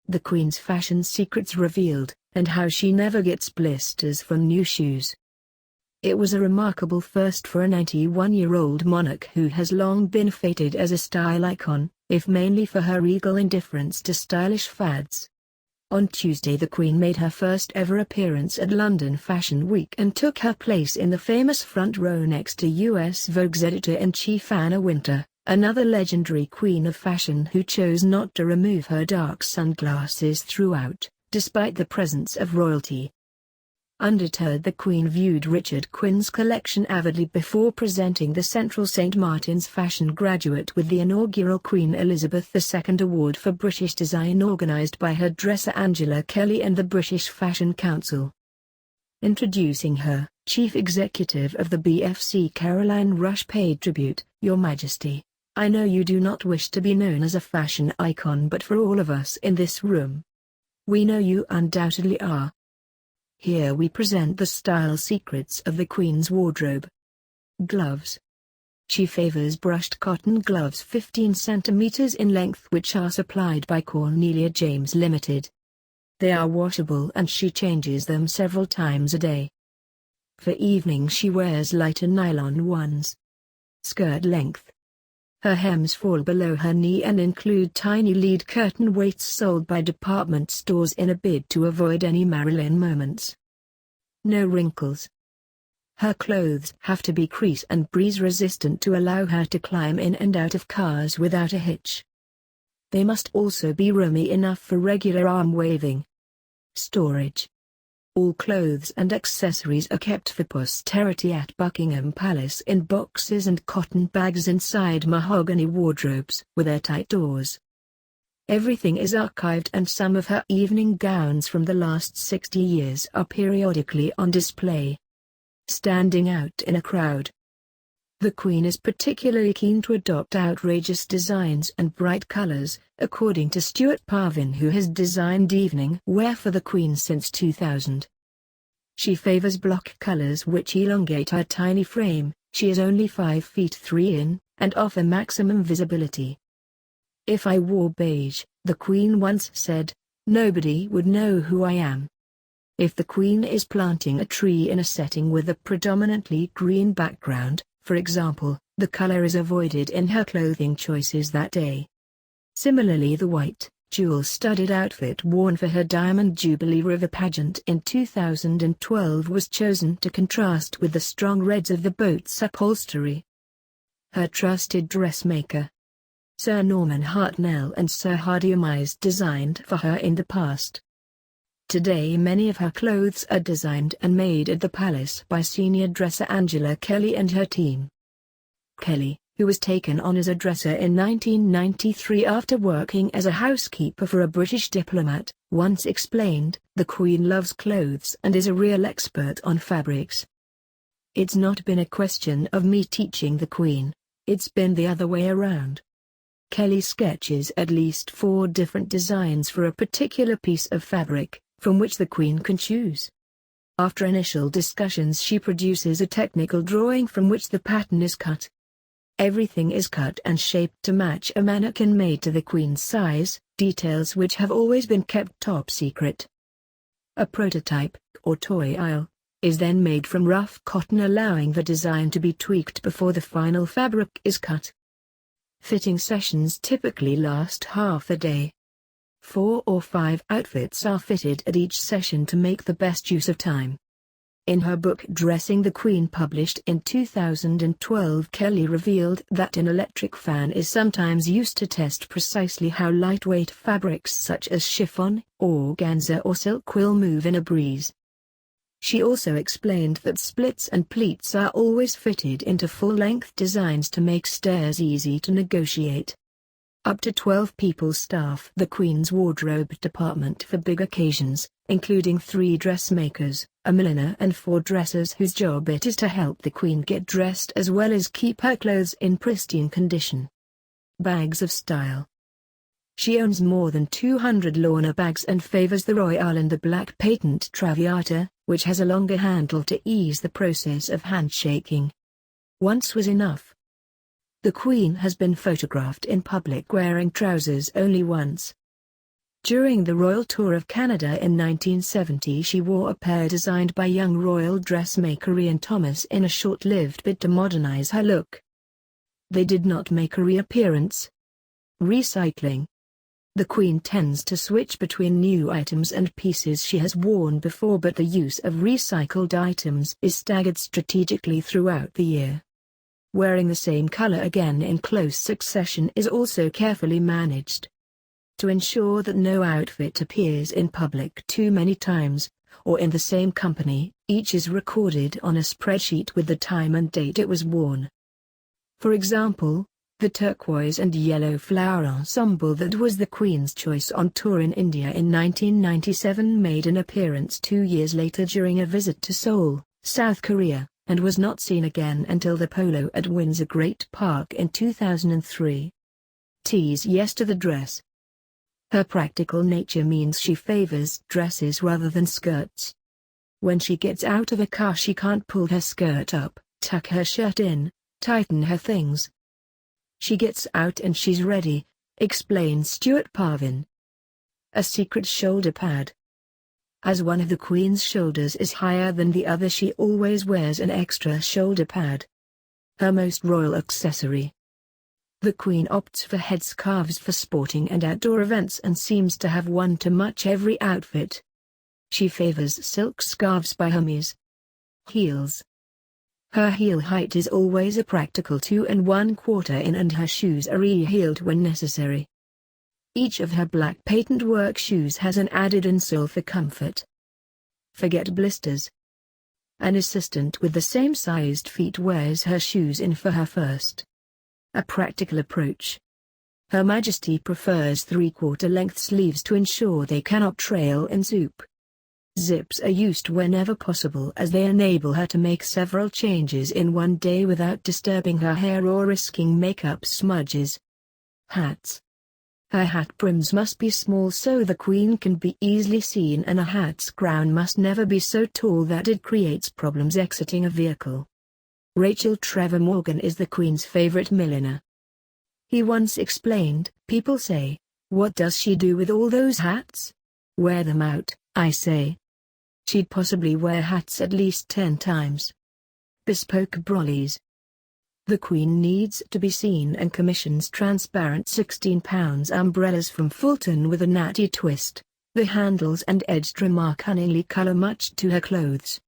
the Queen's fashion secrets revealed, and how she never gets blisters from new shoes. It was a remarkable first for a 91-year-old monarch who has long been feted as a style icon, if mainly for her regal indifference to stylish fads. On Tuesday the Queen made her first ever appearance at London Fashion Week and took her place in the famous front row next to US Vogue's editor-in-chief Anna Wintour, another legendary queen of fashion who chose not to remove her dark sunglasses throughout, despite the presence of royalty. Undeterred the Queen viewed Richard Quinn's collection avidly before presenting the Central St. Martin's fashion graduate with the inaugural Queen Elizabeth II Award for British Design organised by her dresser Angela Kelly and the British Fashion Council. Introducing her, Chief Executive of the BFC Caroline Rush paid tribute, "Your Majesty, I know you do not wish to be known as a fashion icon, but for all of us in this room, we know you undoubtedly are. Here we present the style secrets of the Queen's wardrobe." Gloves. She favors brushed cotton gloves 15 centimeters in length which are supplied by Cornelia James Ltd. They are washable and she changes them several times a day. For evening she wears lighter nylon ones. Skirt length. Her hems fall below her knee and include tiny lead curtain weights sold by department stores in a bid to avoid any Marilyn moments. No wrinkles. Her clothes have to be crease and breeze resistant to allow her to climb in and out of cars without a hitch. They must also be roomy enough for regular arm waving. Storage. All clothes and accessories are kept for posterity at Buckingham Palace in boxes and cotton bags inside mahogany wardrobes with airtight doors. Everything is archived and some of her evening gowns from the last 60 years are periodically on display. Standing out in a crowd. The Queen is particularly keen to adopt outrageous designs and bright colors, according to Stuart Parvin, who has designed evening wear for the Queen since 2000. She favors block colors which elongate her tiny frame. She is only 5 feet 3 in, and offer maximum visibility. "If I wore beige," the Queen once said, "nobody would know who I am." If the Queen is planting a tree in a setting with a predominantly green background, for example, the color is avoided in her clothing choices that day. Similarly, the white, jewel-studded outfit worn for her Diamond Jubilee River pageant in 2012 was chosen to contrast with the strong reds of the boat's upholstery. Her trusted dressmaker, Sir Norman Hartnell and Sir Hardy Amies, designed for her in the past. Today many of her clothes are designed and made at the palace by senior dresser Angela Kelly and her team. Kelly, who was taken on as a dresser in 1993 after working as a housekeeper for a British diplomat, once explained, "The Queen loves clothes and is a real expert on fabrics. It's not been a question of me teaching the Queen, it's been the other way around." Kelly sketches at least 4 different designs for a particular piece of fabric, from which the Queen can choose. After initial discussions, she produces a technical drawing from which the pattern is cut. Everything is cut and shaped to match a mannequin made to the Queen's size, details which have always been kept top secret. A prototype, or toy aisle, is then made from rough cotton, allowing the design to be tweaked before the final fabric is cut. Fitting sessions typically last half a day. 4 or 5 outfits are fitted at each session to make the best use of time. In her book Dressing the Queen, published in 2012, Kelly revealed that an electric fan is sometimes used to test precisely how lightweight fabrics such as chiffon, organza or silk will move in a breeze. She also explained that splits and pleats are always fitted into full-length designs to make stairs easy to negotiate. Up to 12 people staff the Queen's wardrobe department for big occasions, including 3 dressmakers, a milliner and 4 dressers whose job it is to help the Queen get dressed as well as keep her clothes in pristine condition. Bags of style. She owns more than 200 Lorna bags and favors the Royale and the Black Patent Traviata, which has a longer handle to ease the process of handshaking. Once was enough. The Queen has been photographed in public wearing trousers only once. During the Royal Tour of Canada in 1970 she wore a pair designed by young royal dressmaker Ian Thomas in a short-lived bid to modernize her look. They did not make a reappearance. Recycling. The Queen tends to switch between new items and pieces she has worn before, but the use of recycled items is staggered strategically throughout the year. Wearing the same color again in close succession is also carefully managed. To ensure that no outfit appears in public too many times, or in the same company, each is recorded on a spreadsheet with the time and date it was worn. For example, the turquoise and yellow flower ensemble that was the Queen's choice on tour in India in 1997 made an appearance 2 years later during a visit to Seoul, South Korea, and was not seen again until the polo at Windsor Great Park in 2003. T's yes to the dress. Her practical nature means she favors dresses rather than skirts. When she gets out of a car she can't pull her skirt up, tuck her shirt in, tighten her things. She gets out and she's ready, explains Stuart Parvin. A secret shoulder pad. As one of the Queen's shoulders is higher than the other, she always wears an extra shoulder pad. Her most royal accessory. The Queen opts for headscarves for sporting and outdoor events and seems to have one to match every outfit. She favors silk scarves by Hermes. Heels. Her heel height is always a practical 2 1/4 in and her shoes are e-heeled when necessary. Each of her black patent work shoes has an added insole for comfort. Forget blisters. An assistant with the same sized feet wears her shoes in for her first. A practical approach. Her Majesty prefers 3/4 length sleeves to ensure they cannot trail in soup. Zips are used whenever possible as they enable her to make several changes in one day without disturbing her hair or risking makeup smudges. Hats. Her hat brims must be small so the Queen can be easily seen, and a hat's crown must never be so tall that it creates problems exiting a vehicle. Rachel Trevor Morgan is the Queen's favorite milliner. He once explained, "People say, what does she do with all those hats? Wear them out, I say. She'd possibly wear hats at least 10 times. Bespoke brollies. The Queen needs to be seen and commissions transparent 16-pound umbrellas from Fulton with a natty twist. The handles and edged trim are cunningly color-matched to her clothes.